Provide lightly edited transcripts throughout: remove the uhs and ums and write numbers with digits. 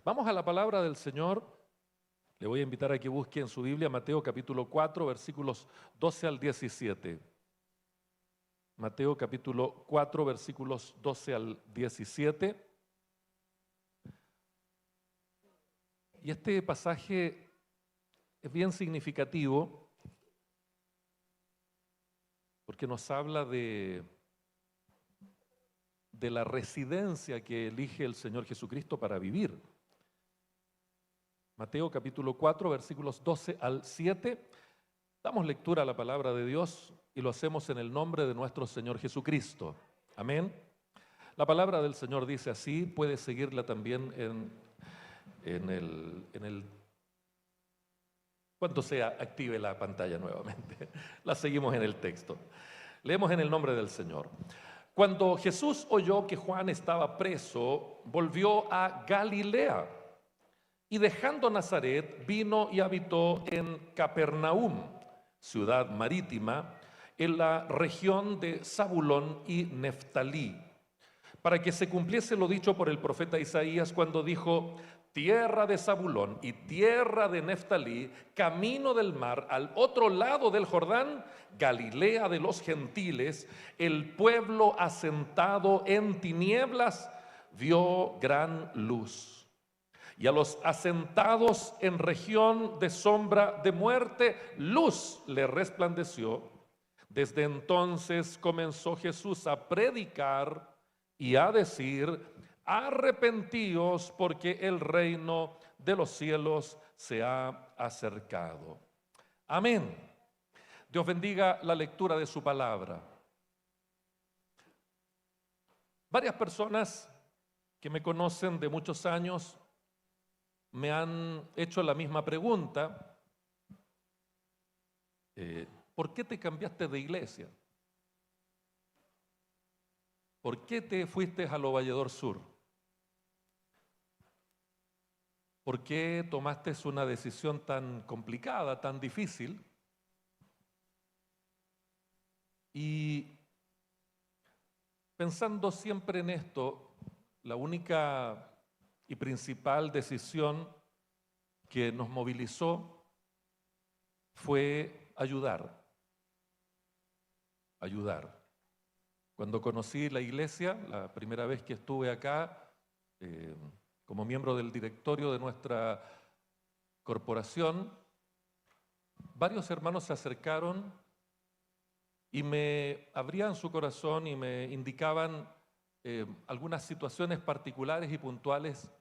Vamos a la palabra del Señor. Le voy a invitar a que busque en su Biblia Mateo capítulo 4, versículos 12 al 17. Mateo capítulo 4, versículos 12 al 17. Y este pasaje es bien significativo porque nos habla de la residencia que elige el Señor Jesucristo para vivir. Mateo capítulo 4, versículos 12 al 7. Damos lectura a la palabra de Dios y lo hacemos en el nombre de nuestro Señor Jesucristo. Amén. La palabra del Señor dice así, puede seguirla también en el cuando sea, active la pantalla nuevamente. La seguimos en el texto. Leemos en el nombre del Señor. Cuando Jesús oyó que Juan estaba preso, volvió a Galilea y dejando Nazaret, vino y habitó en Capernaum, ciudad marítima, en la región de Zabulón y Neftalí, para que se cumpliese lo dicho por el profeta Isaías cuando dijo: tierra de Zabulón y tierra de Neftalí, camino del mar, al otro lado del Jordán, Galilea de los gentiles, el pueblo asentado en tinieblas vio gran luz. Y a los asentados en región de sombra de muerte, luz le resplandeció. Desde entonces comenzó Jesús a predicar y a decir: arrepentíos porque el reino de los cielos se ha acercado. Amén. Dios bendiga la lectura de su palabra. Varias personas que me conocen de muchos años me han hecho la misma pregunta: ¿por qué te cambiaste de iglesia? ¿Por qué te fuiste a Lo Valledor Sur? ¿Por qué tomaste una decisión tan complicada, tan difícil? Y pensando siempre en esto, la única y principal decisión que nos movilizó fue ayudar. Cuando conocí la iglesia, la primera vez que estuve acá, como miembro del directorio de nuestra corporación, varios hermanos se acercaron y me abrían su corazón y me indicaban algunas situaciones particulares y puntuales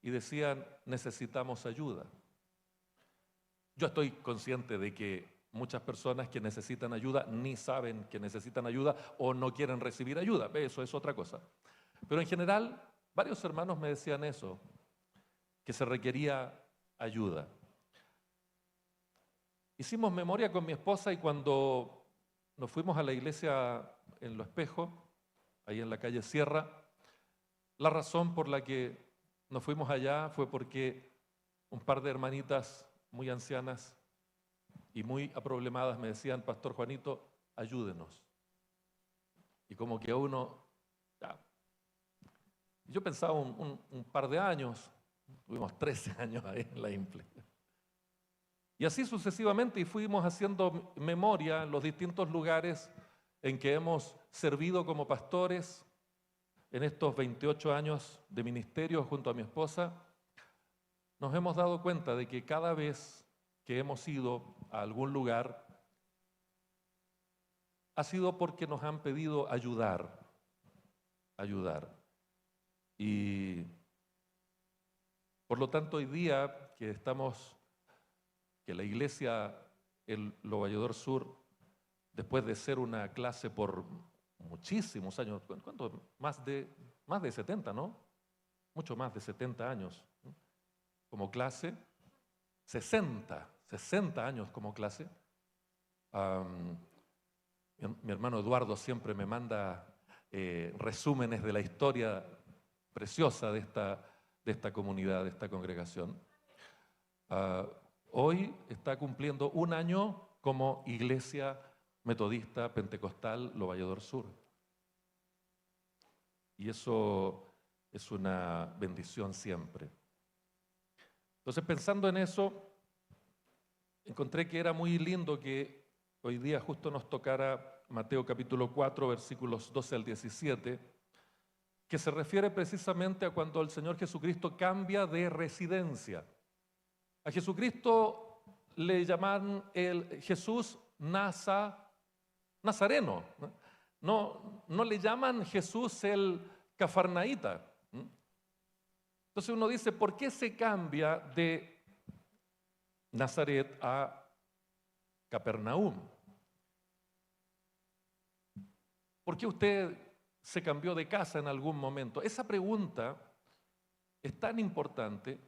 y decían: necesitamos ayuda. Yo estoy consciente de que muchas personas que necesitan ayuda ni saben que necesitan ayuda o no quieren recibir ayuda, eso es otra cosa. Pero en general, varios hermanos me decían eso, que se requería ayuda. Hicimos memoria con mi esposa y cuando nos fuimos a la iglesia en Lo Espejo, ahí en la calle Sierra, la razón por la que nos fuimos allá fue porque un par de hermanitas muy ancianas y muy aproblemadas me decían: Pastor Juanito, ayúdenos. Y como que a uno, ya. Yo pensaba un par de años, tuvimos 13 años ahí en la IMPLE. Y así sucesivamente, y fuimos haciendo memoria en los distintos lugares en que hemos servido como pastores en estos 28 años de ministerio junto a mi esposa. Nos hemos dado cuenta de que cada vez que hemos ido a algún lugar ha sido porque nos han pedido ayudar. Y por lo tanto hoy día que la iglesia, el Lo Valledor Sur, después de ser una clase por muchísimos años, ¿cuánto? Más de 70, ¿no? Mucho más de 70 años, ¿no? Como clase, 60 años como clase. Mi hermano Eduardo siempre me manda resúmenes de la historia preciosa de esta comunidad, de esta congregación. Hoy está cumpliendo un año como iglesia metodista pentecostal Lo Valledor Sur. Y eso es una bendición siempre. Entonces, pensando en eso, encontré que era muy lindo que hoy día justo nos tocara Mateo capítulo 4, versículos 12 al 17, que se refiere precisamente a cuando el Señor Jesucristo cambia de residencia. A Jesucristo le llaman el Jesús Nazareno, no le llaman Jesús el Cafarnaíta. Entonces uno dice, ¿por qué se cambia de Nazaret a Capernaum? ¿Por qué usted se cambió de casa en algún momento? Esa pregunta es tan importante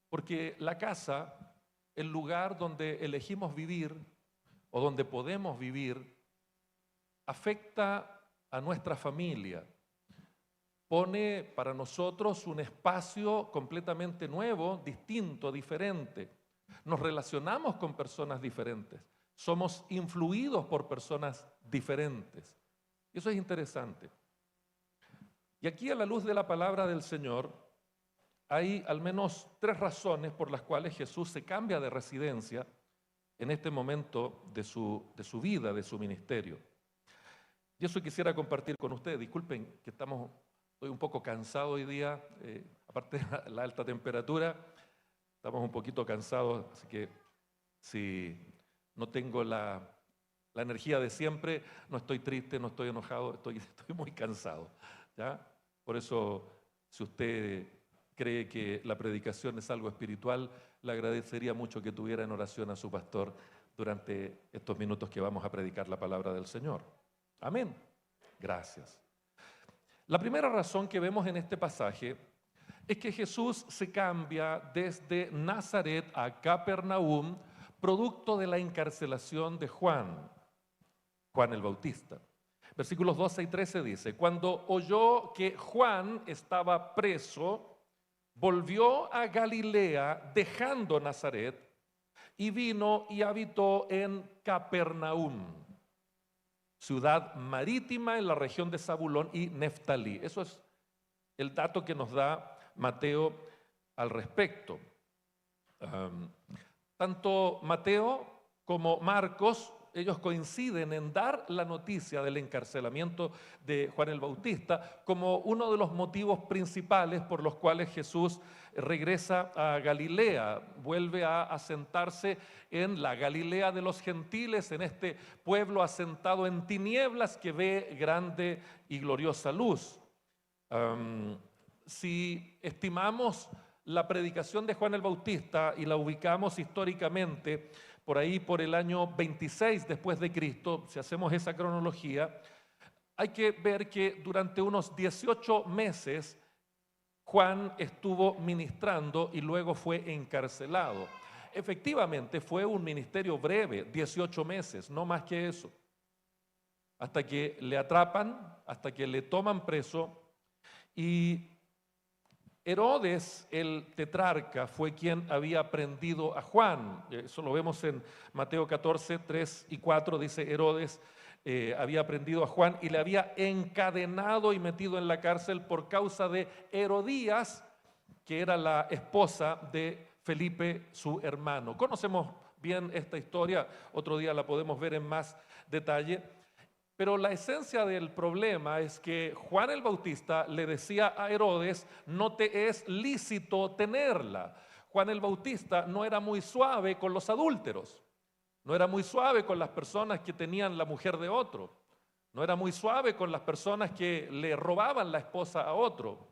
porque la casa, el lugar donde elegimos vivir o donde podemos vivir, afecta a nuestra familia. Pone para nosotros un espacio completamente nuevo, distinto, diferente. Nos relacionamos con personas diferentes. Somos influidos por personas diferentes. Eso es interesante. Y aquí, a la luz de la palabra del Señor, hay al menos 3 razones por las cuales Jesús se cambia de residencia en este momento de su vida, de su ministerio. Y eso quisiera compartir con ustedes. Disculpen que estoy un poco cansado hoy día, aparte de la alta temperatura, estamos un poquito cansados, así que si no tengo la energía de siempre, no estoy triste, no estoy enojado, estoy muy cansado, ¿ya? Por eso, si usted cree que la predicación es algo espiritual, le agradecería mucho que tuviera en oración a su pastor durante estos minutos que vamos a predicar la palabra del Señor. Amén. Gracias. La primera razón que vemos en este pasaje es que Jesús se cambia desde Nazaret a Capernaum, producto de la encarcelación de Juan el Bautista. Versículos 12 y 13 dice, cuando oyó que Juan estaba preso, volvió a Galilea dejando Nazaret y vino y habitó en Capernaum, ciudad marítima en la región de Zabulón y Neftalí. Eso es el dato que nos da Mateo al respecto. Tanto Mateo como Marcos, ellos coinciden en dar la noticia del encarcelamiento de Juan el Bautista como uno de los motivos principales por los cuales Jesús regresa a Galilea, vuelve a asentarse en la Galilea de los gentiles, en este pueblo asentado en tinieblas que ve grande y gloriosa luz. Si estimamos la predicación de Juan el Bautista y la ubicamos históricamente por ahí por el año 26 después de Cristo, si hacemos esa cronología, hay que ver que durante unos 18 meses Juan estuvo ministrando y luego fue encarcelado. Efectivamente, fue un ministerio breve, 18 meses, no más que eso. Hasta que le atrapan, hasta que le toman preso, y Herodes, el tetrarca, fue quien había prendido a Juan. Eso lo vemos en Mateo 14, 3 y 4, dice Herodes había prendido a Juan y le había encadenado y metido en la cárcel por causa de Herodías, que era la esposa de Felipe, su hermano. Conocemos bien esta historia, otro día la podemos ver en más detalle. Pero la esencia del problema es que Juan el Bautista le decía a Herodes, no te es lícito tenerla. Juan el Bautista no era muy suave con los adúlteros, no era muy suave con las personas que tenían la mujer de otro, no era muy suave con las personas que le robaban la esposa a otro.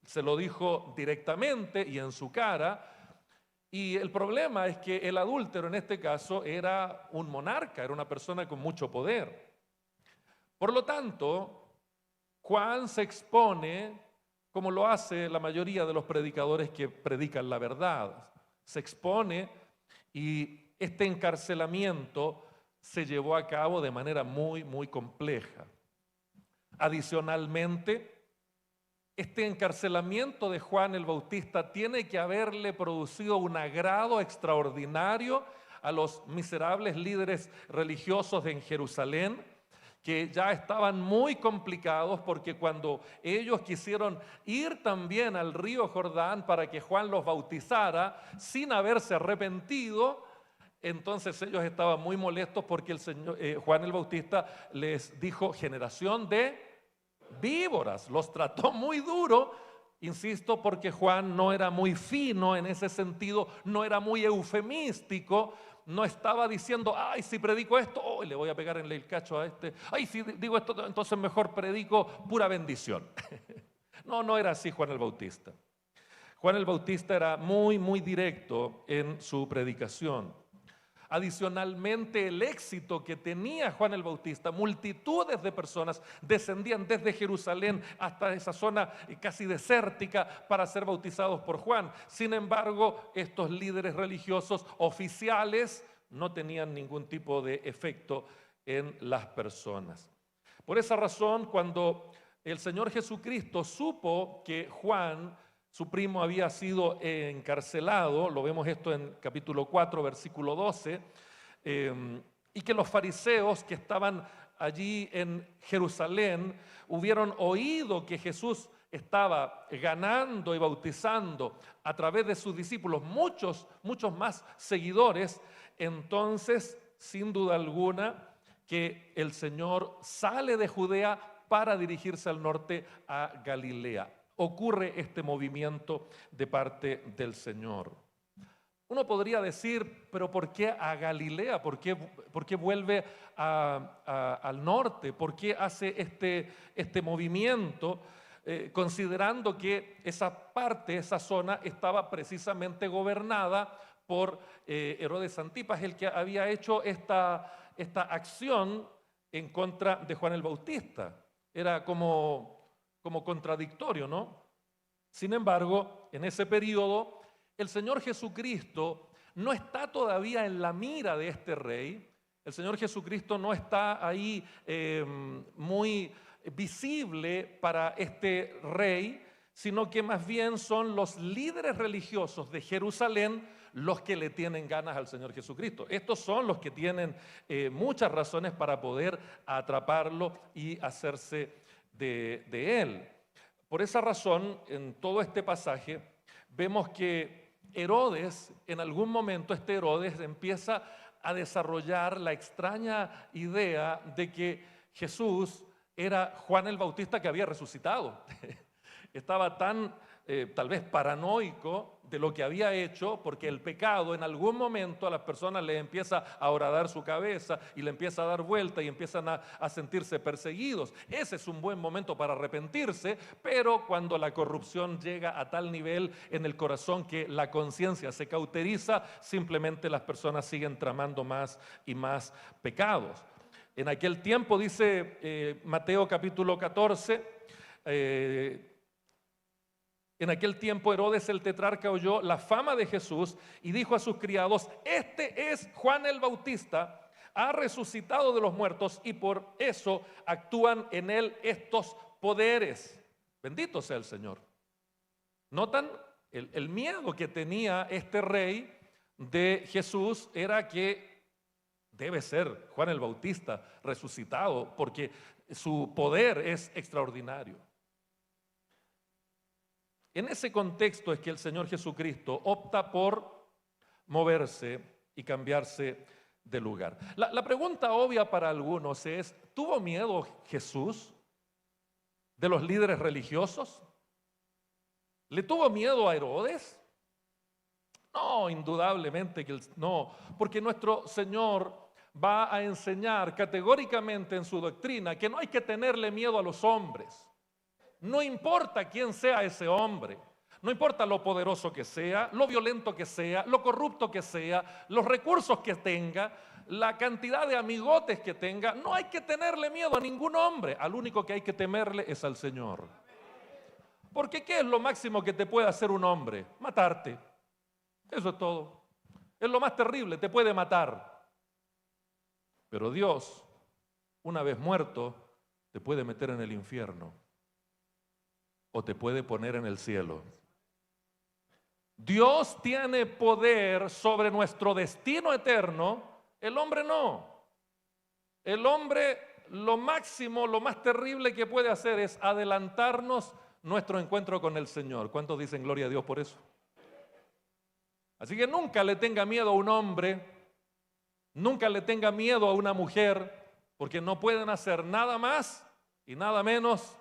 Se lo dijo directamente y en su cara. Y el problema es que el adúltero en este caso era un monarca, era una persona con mucho poder. Por lo tanto, Juan se expone como lo hace la mayoría de los predicadores que predican la verdad. Se expone y este encarcelamiento se llevó a cabo de manera muy, muy compleja. Adicionalmente, este encarcelamiento de Juan el Bautista tiene que haberle producido un agrado extraordinario a los miserables líderes religiosos en Jerusalén, que ya estaban muy complicados, porque cuando ellos quisieron ir también al río Jordán para que Juan los bautizara sin haberse arrepentido, entonces ellos estaban muy molestos porque Juan el Bautista les dijo generación de víboras, los trató muy duro, insisto, porque Juan no era muy fino en ese sentido, no era muy eufemístico, no estaba diciendo, ay, si predico esto, oh, le voy a pegar en el cacho a este, ay, si digo esto, entonces mejor predico pura bendición. No era así Juan el Bautista. Juan el Bautista era muy, muy directo en su predicación. Adicionalmente, el éxito que tenía Juan el Bautista, multitudes de personas descendían desde Jerusalén hasta esa zona casi desértica para ser bautizados por Juan. Sin embargo, estos líderes religiosos oficiales no tenían ningún tipo de efecto en las personas. Por esa razón, cuando el Señor Jesucristo supo que Juan, su primo, había sido encarcelado, lo vemos esto en capítulo 4, versículo 12, y que los fariseos que estaban allí en Jerusalén hubieron oído que Jesús estaba ganando y bautizando a través de sus discípulos muchos más seguidores, entonces, sin duda alguna, que el Señor sale de Judea para dirigirse al norte a Galilea. Ocurre este movimiento de parte del Señor. Uno podría decir, pero ¿por qué a Galilea? ¿Por qué vuelve al norte? ¿Por qué hace este movimiento? Considerando que esa parte, esa zona, estaba precisamente gobernada por Herodes Antipas, el que había hecho esta acción en contra de Juan el Bautista. Era como contradictorio, ¿no? Sin embargo, en ese periodo, el Señor Jesucristo no está todavía en la mira de este rey. El Señor Jesucristo no está ahí muy visible para este rey, sino que más bien son los líderes religiosos de Jerusalén los que le tienen ganas al Señor Jesucristo. Estos son los que tienen muchas razones para poder atraparlo y hacerse de él. Por esa razón, en todo este pasaje, vemos que Herodes, en algún momento este Herodes empieza a desarrollar la extraña idea de que Jesús era Juan el Bautista que había resucitado. Estaba tan tal vez paranoico de lo que había hecho, porque el pecado en algún momento a las personas les empieza a horadar su cabeza y le empieza a dar vuelta y empiezan a sentirse perseguidos. Ese es un buen momento para arrepentirse, pero cuando la corrupción llega a tal nivel en el corazón que la conciencia se cauteriza, simplemente las personas siguen tramando más y más pecados. En aquel tiempo, dice Mateo capítulo 14, en aquel tiempo Herodes el tetrarca oyó la fama de Jesús y dijo a sus criados: este es Juan el Bautista, ha resucitado de los muertos y por eso actúan en él estos poderes. Bendito sea el Señor. ¿Notan? El miedo que tenía este rey de Jesús era que debe ser Juan el Bautista resucitado, porque su poder es extraordinario. En ese contexto es que el Señor Jesucristo opta por moverse y cambiarse de lugar. La pregunta obvia para algunos es: ¿tuvo miedo Jesús de los líderes religiosos? ¿Le tuvo miedo a Herodes? No, indudablemente que no, porque nuestro Señor va a enseñar categóricamente en su doctrina que no hay que tenerle miedo a los hombres. No importa quién sea ese hombre, no importa lo poderoso que sea, lo violento que sea, lo corrupto que sea, los recursos que tenga, la cantidad de amigotes que tenga, no hay que tenerle miedo a ningún hombre. Al único que hay que temerle es al Señor. Porque ¿qué es lo máximo que te puede hacer un hombre? Matarte. Eso es todo. Es lo más terrible, te puede matar. Pero Dios, una vez muerto, te puede meter en el infierno o te puede poner en el cielo. Dios tiene poder sobre nuestro destino eterno, el hombre no. El hombre lo máximo, lo más terrible que puede hacer es adelantarnos nuestro encuentro con el Señor. ¿Cuántos dicen gloria a Dios por eso? Así que nunca le tenga miedo a un hombre, nunca le tenga miedo a una mujer, porque no pueden hacer nada más y nada menos,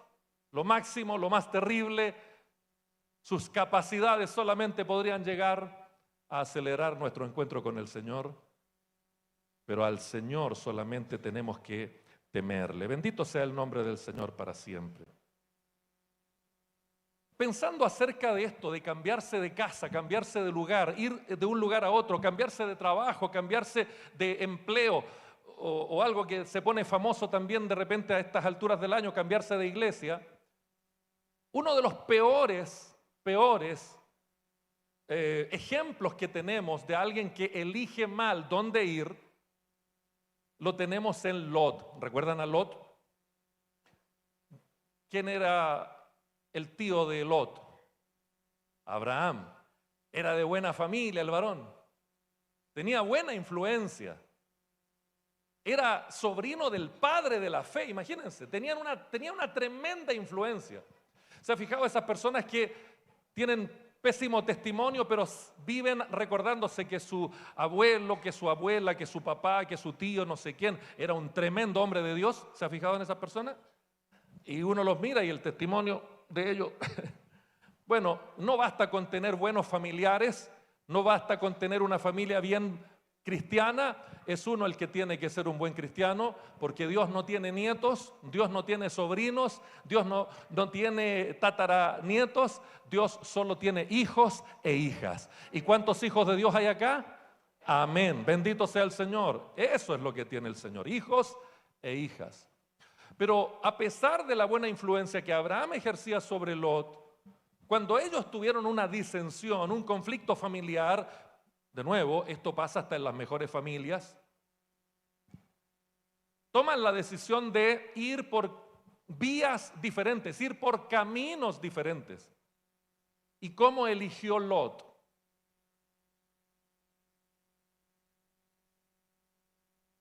lo máximo, lo más terrible. Sus capacidades solamente podrían llegar a acelerar nuestro encuentro con el Señor, pero al Señor solamente tenemos que temerle. Bendito sea el nombre del Señor para siempre. Pensando acerca de esto, de cambiarse de casa, cambiarse de lugar, ir de un lugar a otro, cambiarse de trabajo, cambiarse de empleo, o algo que se pone famoso también de repente a estas alturas del año, cambiarse de iglesia, uno de los peores ejemplos que tenemos de alguien que elige mal dónde ir, lo tenemos en Lot. ¿Recuerdan a Lot? ¿Quién era el tío de Lot? Abraham. Era de buena familia el varón. Tenía buena influencia. Era sobrino del padre de la fe, imagínense. Tenía una tremenda influencia. ¿Se ha fijado esas personas que tienen pésimo testimonio, pero viven recordándose que su abuelo, que su abuela, que su papá, que su tío, no sé quién, era un tremendo hombre de Dios? ¿Se ha fijado en esas personas? Y uno los mira y el testimonio de ellos, bueno, no basta con tener buenos familiares, no basta con tener una familia bien cristiana, es uno el que tiene que ser un buen cristiano, porque Dios no tiene nietos, Dios no tiene sobrinos, Dios no tiene tataranietos, Dios solo tiene hijos e hijas. ¿Y cuántos hijos de Dios hay acá? Amén, bendito sea el Señor. Eso es lo que tiene el Señor, hijos e hijas. Pero a pesar de la buena influencia que Abraham ejercía sobre Lot, cuando ellos tuvieron una disensión, un conflicto familiar, de nuevo, esto pasa hasta en las mejores familias, toman la decisión de ir por vías diferentes, ir por caminos diferentes. ¿Y cómo eligió Lot?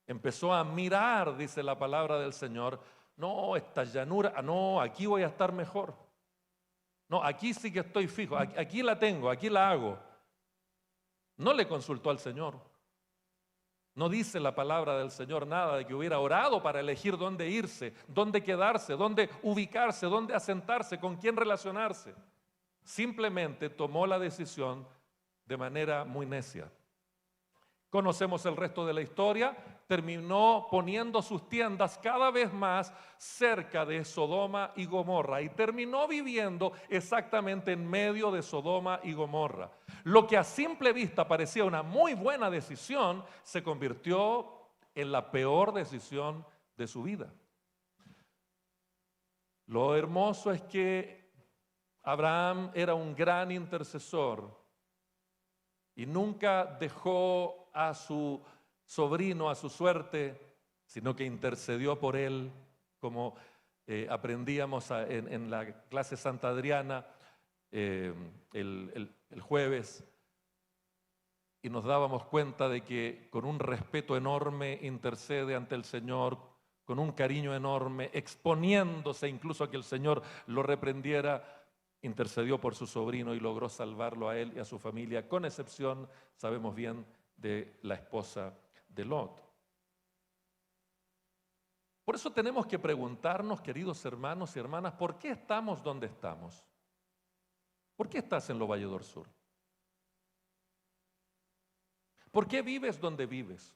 Empezó a mirar, dice la palabra del Señor, no, esta llanura, no, aquí voy a estar mejor. No, aquí sí que estoy fijo, aquí la tengo, aquí la hago. No le consultó al Señor. No dice la palabra del Señor nada de que hubiera orado para elegir dónde irse, dónde quedarse, dónde ubicarse, dónde asentarse, con quién relacionarse. Simplemente tomó la decisión de manera muy necia. Conocemos el resto de la historia. Terminó poniendo sus tiendas cada vez más cerca de Sodoma y Gomorra y terminó viviendo exactamente en medio de Sodoma y Gomorra. Lo que a simple vista parecía una muy buena decisión se convirtió en la peor decisión de su vida. Lo hermoso es que Abraham era un gran intercesor y nunca dejó a su sobrino a su suerte, sino que intercedió por él, como aprendíamos en la clase Santa Adriana el jueves, y nos dábamos cuenta de que con un respeto enorme intercede ante el Señor, con un cariño enorme, exponiéndose incluso a que el Señor lo reprendiera. Intercedió por su sobrino y logró salvarlo a él y a su familia, con excepción, sabemos bien, de la esposa de Lot. Por eso tenemos que preguntarnos, queridos hermanos y hermanas, ¿por qué estamos donde estamos? ¿Por qué estás en Lo Valledor Sur? ¿Por qué vives donde vives?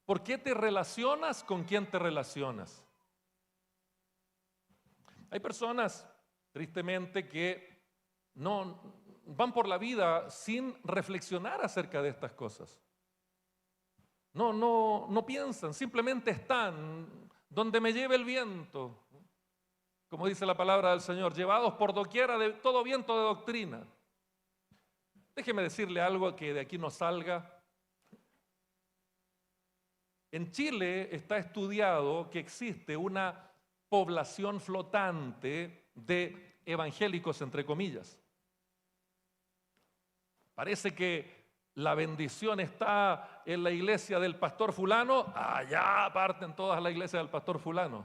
¿Por qué te relacionas con quien te relacionas? Hay personas, tristemente, que no van por la vida sin reflexionar acerca de estas cosas. No piensan, simplemente están donde me lleve el viento, como dice la palabra del Señor, llevados por doquiera de todo viento de doctrina. Déjeme decirle algo que de aquí no salga. En Chile está estudiado que existe una población flotante de evangélicos, entre comillas. Parece que la bendición está en la iglesia del pastor fulano, allá parten todas la iglesia del pastor fulano.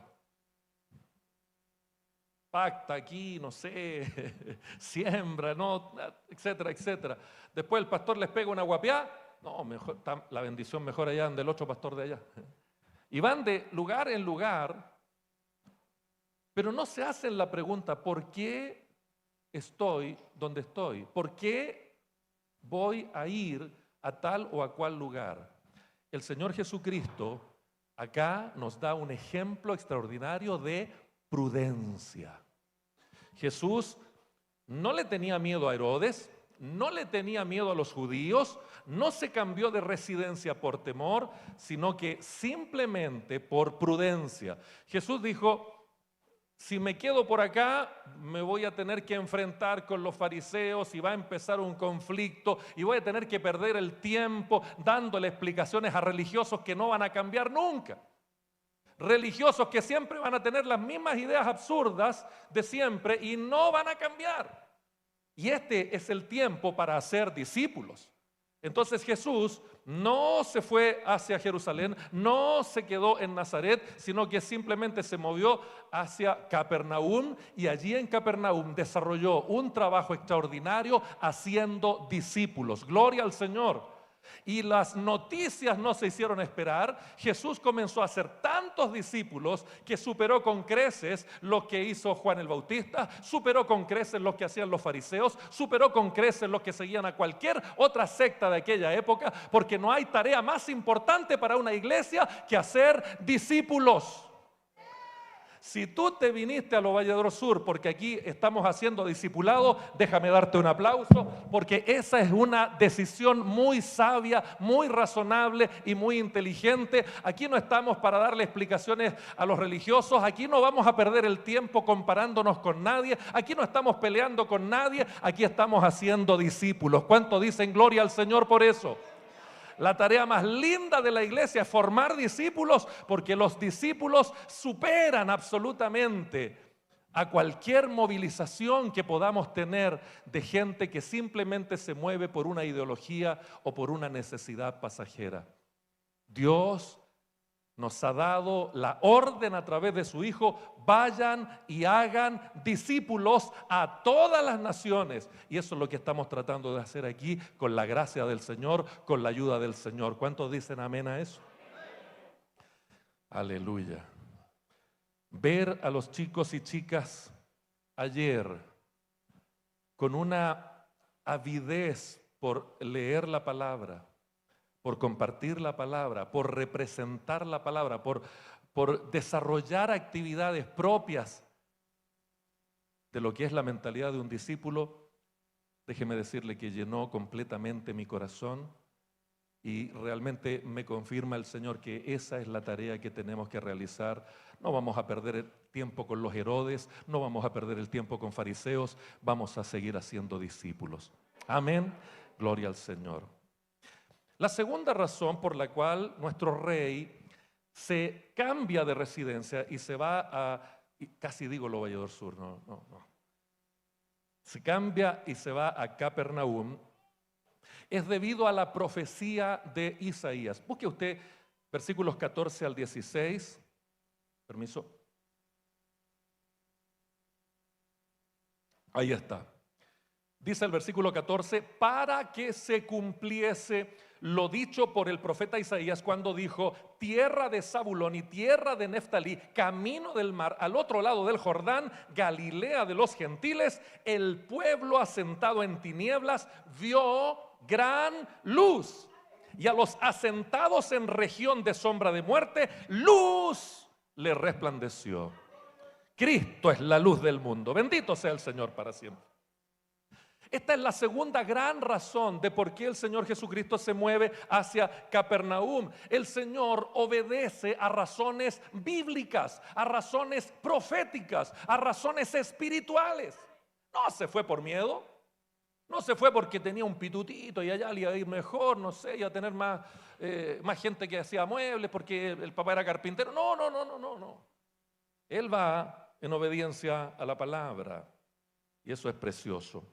Pacta aquí, no sé, siembra, no, etcétera, etcétera. Después el pastor les pega una guapiá, no, mejor, la bendición mejor allá del otro pastor de allá. Y van de lugar en lugar, pero no se hacen la pregunta, ¿por qué estoy donde estoy? ¿Por qué voy a ir a tal o a cual lugar? El Señor Jesucristo acá nos da un ejemplo extraordinario de prudencia. Jesús no le tenía miedo a Herodes, no le tenía miedo a los judíos, no se cambió de residencia por temor, sino que simplemente por prudencia. Jesús dijo: si me quedo por acá, me voy a tener que enfrentar con los fariseos y va a empezar un conflicto y voy a tener que perder el tiempo dándole explicaciones a religiosos que no van a cambiar nunca. Religiosos que siempre van a tener las mismas ideas absurdas de siempre y no van a cambiar. Y este es el tiempo para hacer discípulos. Entonces Jesús no se fue hacia Jerusalén, no se quedó en Nazaret, sino que simplemente se movió hacia Capernaum y allí en Capernaum desarrolló un trabajo extraordinario haciendo discípulos. Gloria al Señor. Y las noticias no se hicieron esperar. Jesús comenzó a hacer tantos discípulos que superó con creces lo que hizo Juan el Bautista, superó con creces lo que hacían los fariseos, superó con creces lo que seguían a cualquier otra secta de aquella época, porque no hay tarea más importante para una iglesia que hacer discípulos. Si tú te viniste a Los Valladolid Sur porque aquí estamos haciendo discipulado, déjame darte un aplauso, porque esa es una decisión muy sabia, muy razonable y muy inteligente. Aquí no estamos para darle explicaciones a los religiosos, aquí no vamos a perder el tiempo comparándonos con nadie, aquí no estamos peleando con nadie, aquí estamos haciendo discípulos. ¿Cuánto dicen gloria al Señor por eso? La tarea más linda de la iglesia es formar discípulos, porque los discípulos superan absolutamente a cualquier movilización que podamos tener de gente que simplemente se mueve por una ideología o por una necesidad pasajera. Dios nos ha dado la orden a través de su Hijo: vayan y hagan discípulos a todas las naciones. Y eso es lo que estamos tratando de hacer aquí con la gracia del Señor, con la ayuda del Señor. ¿Cuántos dicen amén a eso? Aleluya. Ver a los chicos y chicas ayer con una avidez por leer la palabra, por compartir la palabra, por representar la palabra, por desarrollar actividades propias de lo que es la mentalidad de un discípulo, déjeme decirle que llenó completamente mi corazón y realmente me confirma el Señor que esa es la tarea que tenemos que realizar. No vamos a perder el tiempo con los Herodes, no vamos a perder el tiempo con fariseos, vamos a seguir haciendo discípulos. Amén, gloria al Señor. La segunda razón por la cual nuestro rey se cambia de residencia y se va a, casi digo Los Valladolid Sur, no. Se cambia y se va a Capernaum, es debido a la profecía de Isaías. Busque usted versículos 14 al 16. Permiso. Ahí está. Dice el versículo 14, para que se cumpliese lo dicho por el profeta Isaías cuando dijo: tierra de Zabulón y tierra de Neftalí, camino del mar, al otro lado del Jordán, Galilea de los gentiles, el pueblo asentado en tinieblas vio gran luz, y a los asentados en región de sombra de muerte, luz le resplandeció. Cristo es la luz del mundo. Bendito sea el Señor para siempre. Esta es la segunda gran razón de por qué el Señor Jesucristo se mueve hacia Capernaum. El Señor obedece a razones bíblicas, a razones proféticas, a razones espirituales. No se fue por miedo, no se fue porque tenía un pitutito y allá le iba a ir mejor, no sé, iba a tener más gente que hacía muebles porque el papá era carpintero. No. Él va en obediencia a la palabra y eso es precioso.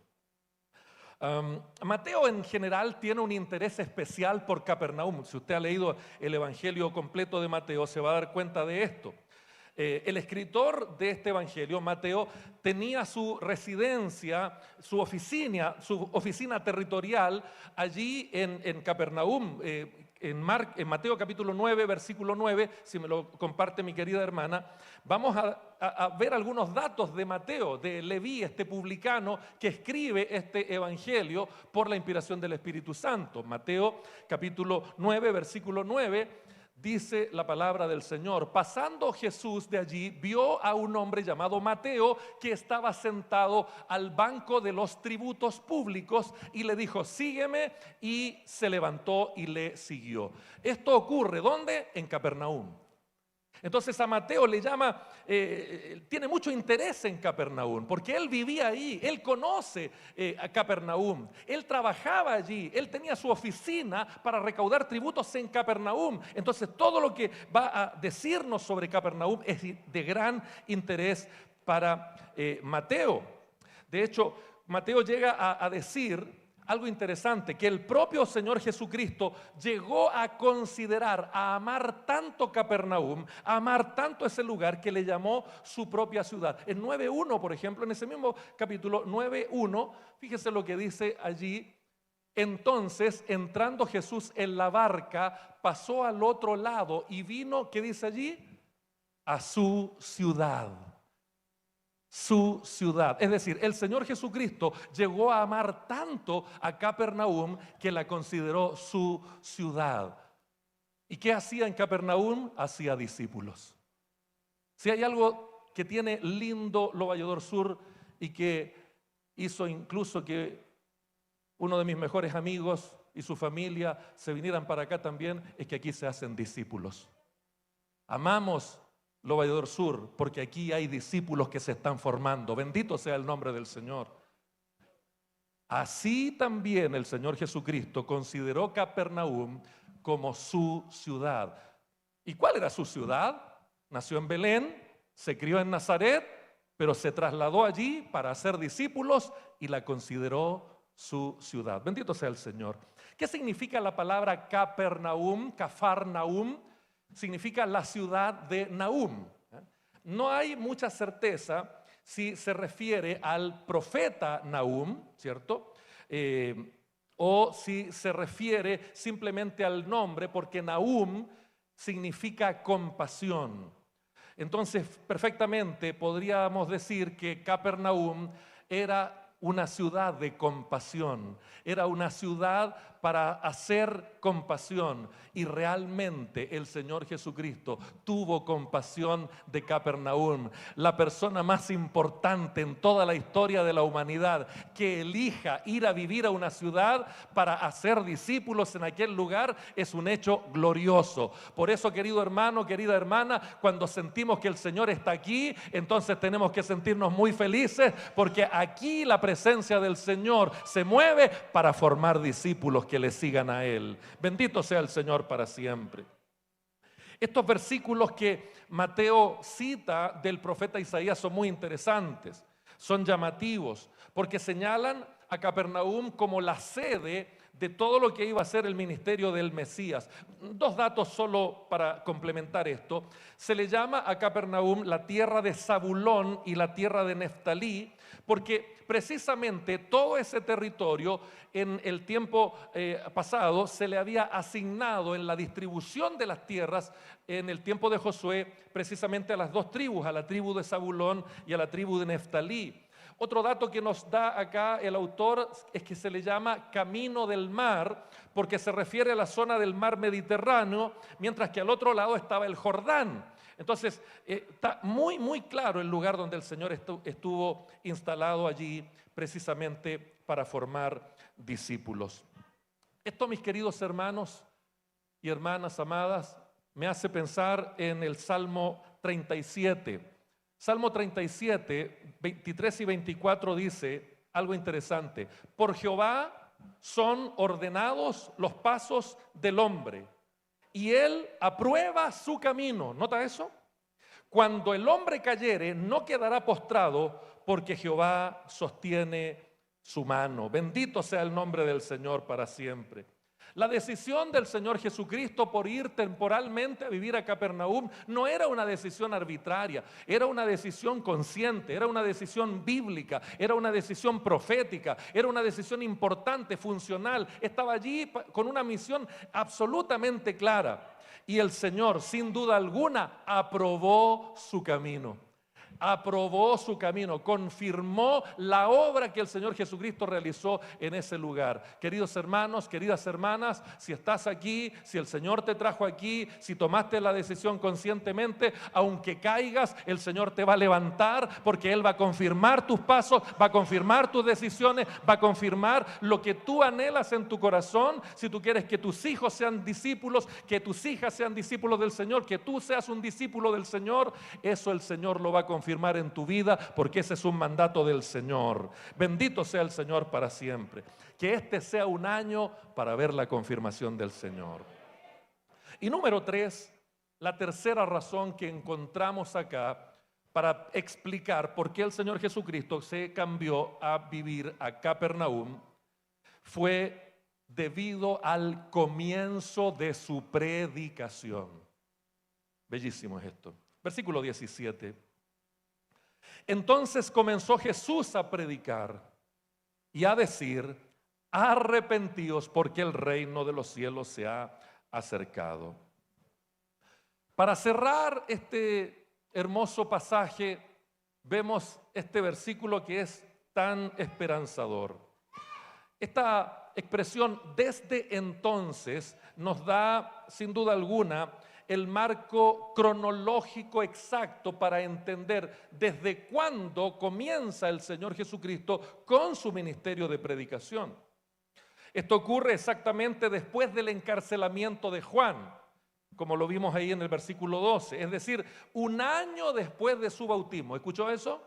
Mateo en general tiene un interés especial por Capernaum. Si usted ha leído el Evangelio completo de Mateo, se va a dar cuenta de esto. El escritor de este Evangelio, Mateo, tenía su residencia, su oficina territorial allí en Capernaum. En Mateo capítulo 9, versículo 9, si me lo comparte mi querida hermana, vamos a ver algunos datos de Mateo, de Leví, este publicano que escribe este evangelio por la inspiración del Espíritu Santo. Mateo capítulo 9, versículo 9, dice la palabra del Señor: pasando Jesús de allí, vio a un hombre llamado Mateo que estaba sentado al banco de los tributos públicos y le dijo: sígueme, y se levantó y le siguió. Esto ocurre, ¿dónde? En Capernaum. Entonces a Mateo le llama, tiene mucho interés en Capernaum, porque él vivía ahí, él conoce a Capernaum, él trabajaba allí, él tenía su oficina para recaudar tributos en Capernaum. Entonces todo lo que va a decirnos sobre Capernaum es de gran interés para Mateo. De hecho, Mateo llega a decir algo interesante, que el propio Señor Jesucristo llegó a considerar, a amar tanto Capernaum, a amar tanto ese lugar, que le llamó su propia ciudad. En 9.1, por ejemplo, en ese mismo capítulo 9.1, fíjese lo que dice allí: entonces, entrando Jesús en la barca, pasó al otro lado y vino, ¿qué dice allí? A su ciudad. Su ciudad. Es decir, el Señor Jesucristo llegó a amar tanto a Capernaum que la consideró su ciudad. ¿Y qué hacía en Capernaum? Hacía discípulos. Si hay algo que tiene lindo Lo Valledor Sur y que hizo incluso que uno de mis mejores amigos y su familia se vinieran para acá también, es que aquí se hacen discípulos. Amamos Lo Valledor Sur porque aquí hay discípulos que se están formando. Bendito sea el nombre del Señor. Así también el Señor Jesucristo consideró Capernaum como su ciudad. ¿Y cuál era su ciudad? Nació en Belén, se crió en Nazaret, pero se trasladó allí para hacer discípulos y la consideró su ciudad. Bendito sea el Señor. ¿Qué significa la palabra Capernaum, Cafarnaum? Significa la ciudad de Nahum. No hay mucha certeza si se refiere al profeta Nahum, ¿cierto? O si se refiere simplemente al nombre, porque Nahum significa compasión. Entonces, perfectamente podríamos decir que Capernaum era una ciudad de compasión, era una ciudad para hacer compasión, y realmente el Señor Jesucristo tuvo compasión de Capernaum, la persona más importante en toda la historia de la humanidad, que elija ir a vivir a una ciudad para hacer discípulos en aquel lugar, es un hecho glorioso. Por eso, querido hermano, querida hermana, cuando sentimos que el Señor está aquí, entonces tenemos que sentirnos muy felices, porque aquí la presencia del Señor se mueve para formar discípulos que le sigan a Él. Bendito sea el Señor para siempre. Estos versículos que Mateo cita del profeta Isaías son muy interesantes, son llamativos, porque señalan a Capernaum como la sede de todo lo que iba a ser el ministerio del Mesías. Dos datos solo para complementar esto. Se le llama a Capernaum la tierra de Zabulón y la tierra de Neftalí, porque precisamente todo ese territorio en el tiempo pasado se le había asignado en la distribución de las tierras en el tiempo de Josué precisamente a las dos tribus, a la tribu de Zabulón y a la tribu de Neftalí. Otro dato que nos da acá el autor es que se le llama Camino del Mar, porque se refiere a la zona del mar Mediterráneo, mientras que al otro lado estaba el Jordán. Entonces, está muy claro el lugar donde el Señor estuvo instalado allí precisamente para formar discípulos. Esto, mis queridos hermanos y hermanas amadas, me hace pensar en el Salmo 37. Salmo 37, 23 y 24 dice algo interesante. Por Jehová son ordenados los pasos del hombre, y él aprueba su camino. ¿Nota eso? Cuando el hombre cayere, no quedará postrado, porque Jehová sostiene su mano. Bendito sea el nombre del Señor para siempre. La decisión del Señor Jesucristo por ir temporalmente a vivir a Capernaum no era una decisión arbitraria, era una decisión consciente, era una decisión bíblica, era una decisión profética, era una decisión importante, funcional. Estaba allí con una misión absolutamente clara. Y el Señor, sin duda alguna, aprobó su camino. Aprobó su camino, confirmó la obra que el Señor Jesucristo realizó en ese lugar. Queridos hermanos, queridas hermanas, si estás aquí, si el Señor te trajo aquí, si tomaste la decisión conscientemente, aunque caigas, el Señor te va a levantar, porque Él va a confirmar tus pasos, va a confirmar tus decisiones, va a confirmar lo que tú anhelas en tu corazón. Si tú quieres que tus hijos sean discípulos, que tus hijas sean discípulos del Señor, que tú seas un discípulo del Señor, eso el Señor lo va a confirmar en tu vida, porque ese es un mandato del Señor. Bendito sea el Señor para siempre. Que este sea un año para ver la confirmación del Señor. Y número 3, la tercera razón que encontramos acá para explicar por qué el Señor Jesucristo se cambió a vivir a Capernaum fue debido al comienzo de su predicación. Bellísimo es esto. Versículo 17. Entonces comenzó Jesús a predicar y a decir: arrepentíos, porque el reino de los cielos se ha acercado. Para cerrar este hermoso pasaje, vemos este versículo que es tan esperanzador. Esta expresión "desde entonces" nos da, sin duda alguna, el marco cronológico exacto para entender desde cuándo comienza el Señor Jesucristo con su ministerio de predicación. Esto ocurre exactamente después del encarcelamiento de Juan, como lo vimos ahí en el versículo 12, es decir, un año después de su bautismo. ¿Escuchó eso?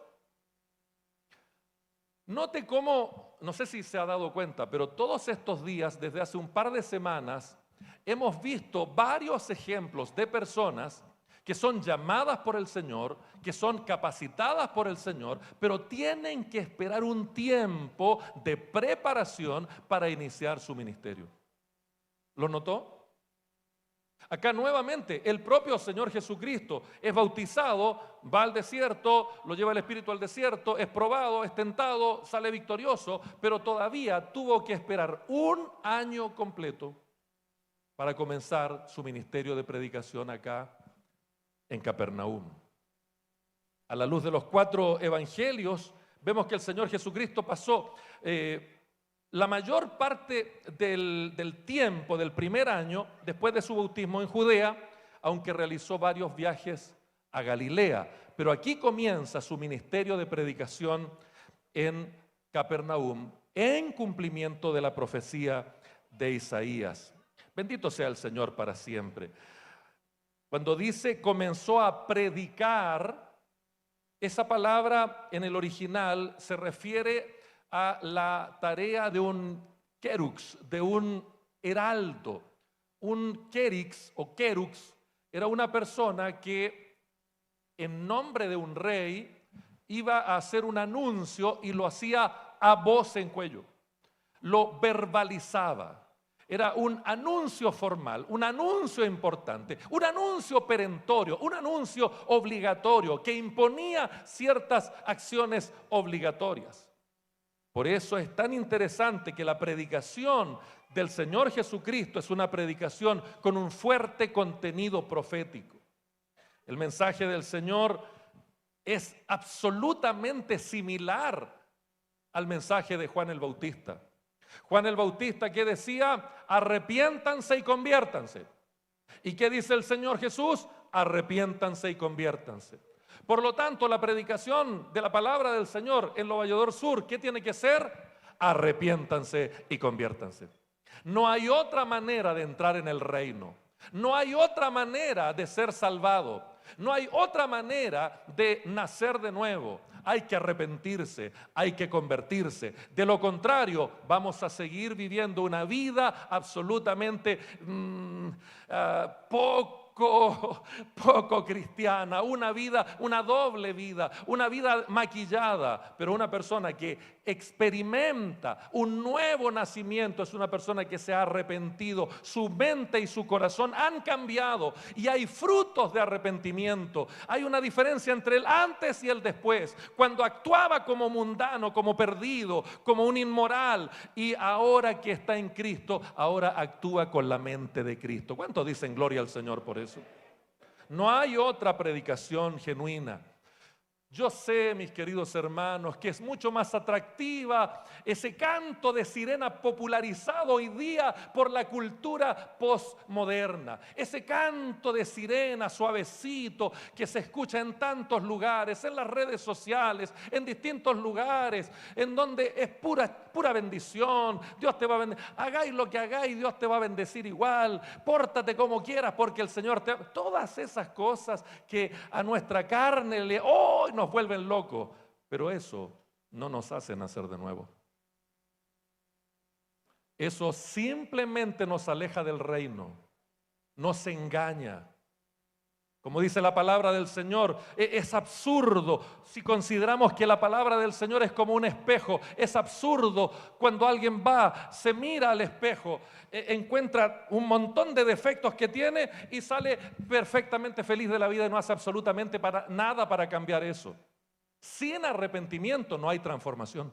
Note cómo, no sé si se ha dado cuenta, pero todos estos días, desde hace un par de semanas, hemos visto varios ejemplos de personas que son llamadas por el Señor, que son capacitadas por el Señor, pero tienen que esperar un tiempo de preparación para iniciar su ministerio. ¿Lo notó? Acá nuevamente el propio Señor Jesucristo es bautizado, va al desierto, lo lleva el Espíritu al desierto, es probado, es tentado, sale victorioso, pero todavía tuvo que esperar un año completo para comenzar su ministerio de predicación acá en Capernaum. A la luz de los 4 evangelios, vemos que el Señor Jesucristo pasó la mayor parte del tiempo del primer año, después de su bautismo, en Judea, aunque realizó varios viajes a Galilea. Pero aquí comienza su ministerio de predicación en Capernaum, en cumplimiento de la profecía de Isaías. Bendito sea el Señor para siempre. Cuando dice comenzó a predicar, esa palabra en el original se refiere a la tarea de un kerux, de un heraldo. Un kerix o kerux era una persona que en nombre de un rey iba a hacer un anuncio y lo hacía a voz en cuello. Lo verbalizaba. Era un anuncio formal, un anuncio importante, un anuncio perentorio, un anuncio obligatorio que imponía ciertas acciones obligatorias. Por eso es tan interesante que la predicación del Señor Jesucristo es una predicación con un fuerte contenido profético. El mensaje del Señor es absolutamente similar al mensaje de Juan el Bautista. Juan el Bautista, ¿qué decía? Arrepiéntanse y conviértanse. ¿Y qué dice el Señor Jesús? Arrepiéntanse y conviértanse. Por lo tanto, la predicación de la palabra del Señor en Lo Vallador Sur, ¿qué tiene que ser? Arrepiéntanse y conviértanse. No hay otra manera de entrar en el reino. No hay otra manera de ser salvado. No hay otra manera de nacer de nuevo. Hay que arrepentirse, hay que convertirse. De lo contrario, vamos a seguir viviendo una vida absolutamente poco cristiana, una doble vida, una vida maquillada, pero una persona que experimenta un nuevo nacimiento es una persona que se ha arrepentido, su mente y su corazón han cambiado y hay frutos de arrepentimiento. Hay una diferencia entre el antes y el después, cuando actuaba como mundano, como perdido, como un inmoral, y ahora que está en Cristo, ahora actúa con la mente de Cristo. ¿Cuántos dicen gloria al Señor por eso? No hay otra predicación genuina. Yo sé, mis queridos hermanos, que es mucho más atractiva ese canto de sirena popularizado hoy día por la cultura postmoderna. Ese canto de sirena suavecito que se escucha en tantos lugares, en las redes sociales, en distintos lugares, en donde es pura bendición. Dios te va a bendecir. Hagáis lo que hagáis, Dios te va a bendecir igual. Pórtate como quieras porque el Señor te... Todas esas cosas que a nuestra carne nos vuelven locos, pero eso no nos hace nacer de nuevo. Eso simplemente nos aleja del reino, nos engaña. Como dice la palabra del Señor, es absurdo si consideramos que la palabra del Señor es como un espejo. Es absurdo cuando alguien va, se mira al espejo, encuentra un montón de defectos que tiene y sale perfectamente feliz de la vida y no hace absolutamente nada para cambiar eso. Sin arrepentimiento no hay transformación.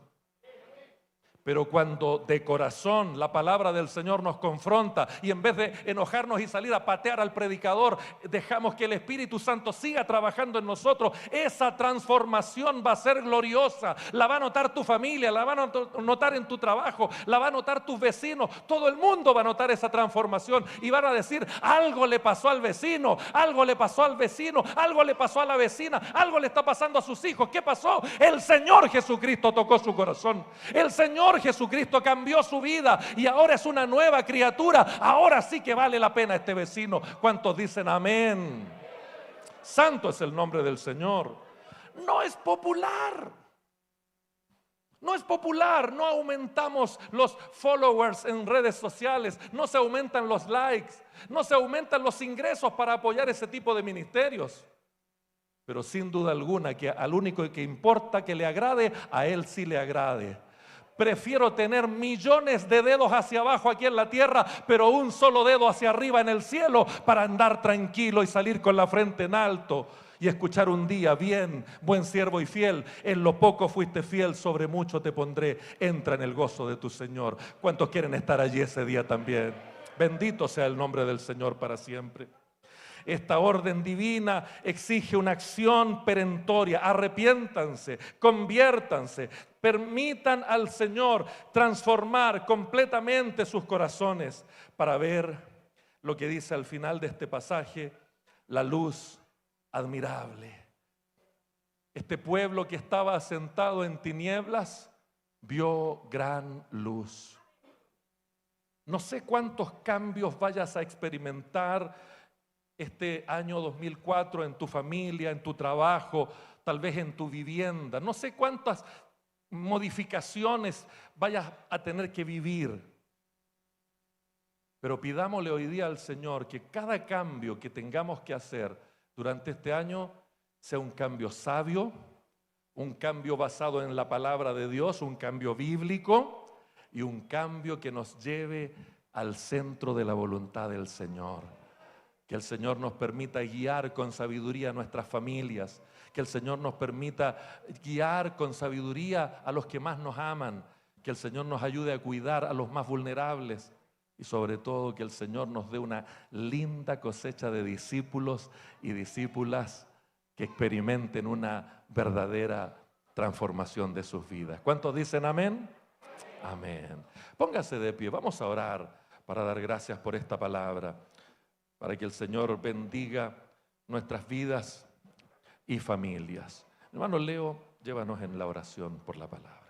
Pero cuando de corazón la palabra del Señor nos confronta y en vez de enojarnos y salir a patear al predicador, dejamos que el Espíritu Santo siga trabajando en nosotros, esa transformación va a ser gloriosa. La va a notar tu familia, la va a notar en tu trabajo, la va a notar tus vecinos. Todo el mundo va a notar esa transformación y van a decir: algo le pasó al vecino, algo le pasó al vecino, algo le pasó a la vecina, algo le está pasando a sus hijos. ¿Qué pasó? El Señor Jesucristo tocó su corazón. El Señor Jesucristo cambió su vida y ahora es una nueva criatura. Ahora sí que vale la pena este vecino. ¿Cuántos dicen amén? Santo es el nombre del Señor. No es popular. No es popular, no aumentamos los followers en redes sociales, no se aumentan los likes, no se aumentan los ingresos para apoyar ese tipo de ministerios. Pero sin duda alguna que al único que importa que le agrade, a él sí le agrade. Prefiero tener millones de dedos hacia abajo aquí en la tierra, pero un solo dedo hacia arriba en el cielo para andar tranquilo y salir con la frente en alto y escuchar un día: bien, buen siervo y fiel, en lo poco fuiste fiel, sobre mucho te pondré, entra en el gozo de tu Señor. ¿Cuántos quieren estar allí ese día también? Bendito sea el nombre del Señor para siempre. Esta orden divina exige una acción perentoria. Arrepiéntanse, conviértanse, permitan al Señor transformar completamente sus corazones para ver lo que dice al final de este pasaje: la luz admirable. Este pueblo que estaba asentado en tinieblas vio gran luz. No sé cuántos cambios vayas a experimentar este año 2004 en tu familia, en tu trabajo, tal vez en tu vivienda. No sé cuántas modificaciones vayas a tener que vivir. Pero pidámosle hoy día al Señor que cada cambio que tengamos que hacer durante este año sea un cambio sabio, un cambio basado en la palabra de Dios, un cambio bíblico y un cambio que nos lleve al centro de la voluntad del Señor. Que el Señor nos permita guiar con sabiduría a nuestras familias. Que el Señor nos permita guiar con sabiduría a los que más nos aman. Que el Señor nos ayude a cuidar a los más vulnerables. Y sobre todo que el Señor nos dé una linda cosecha de discípulos y discípulas que experimenten una verdadera transformación de sus vidas. ¿Cuántos dicen amén? Amén. Póngase de pie, vamos a orar para dar gracias por esta palabra, para que el Señor bendiga nuestras vidas y familias. Hermano Leo, llévanos en la oración por la palabra.